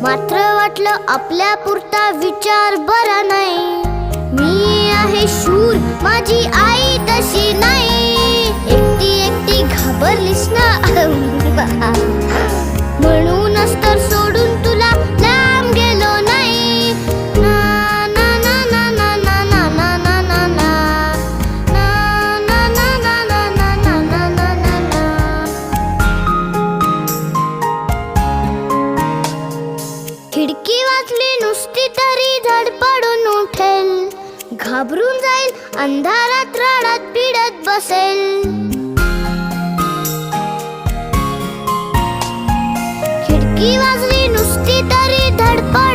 वाटलं आपल्या पुरता विचार बरा नाही. मी आहे शूर, माझी आई तशी नाही. एकटी घाबरलीस ना म्हणूनच तर सोडून तुला लांब गेलो नाही. ना ना ना ना ना ना ना ना ना ना ना ना ना ना ना ना ना ना ना. खिडकी वाचली नुसती तरी धडपडून उठेल. घाबरून जाईल, अंधारात रडत पिडत बसेल. खिडकी वाजली नुसती तरी धडपड